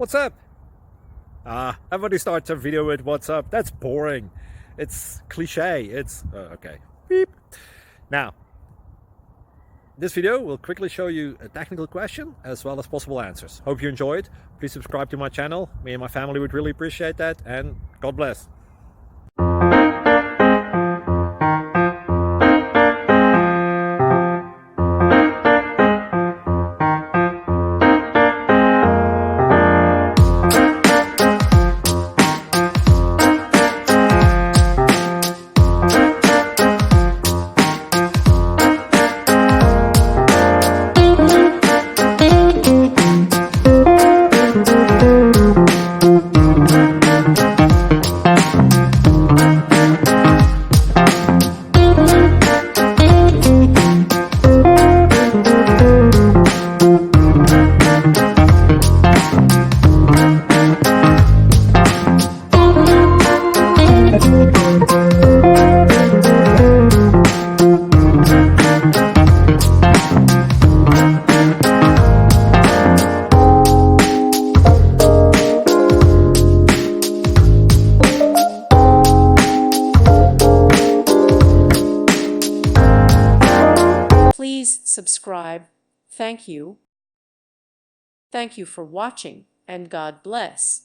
What's up? Everybody starts a video with what's up. That's boring. It's cliche. It's okay. Beep. Now, this video will quickly show you a technical question as well as possible answers. Hope you enjoyed. Please subscribe to my channel. Me and my family would really appreciate that, and God bless. Please subscribe. Thank you. Thank you for watching, and God bless.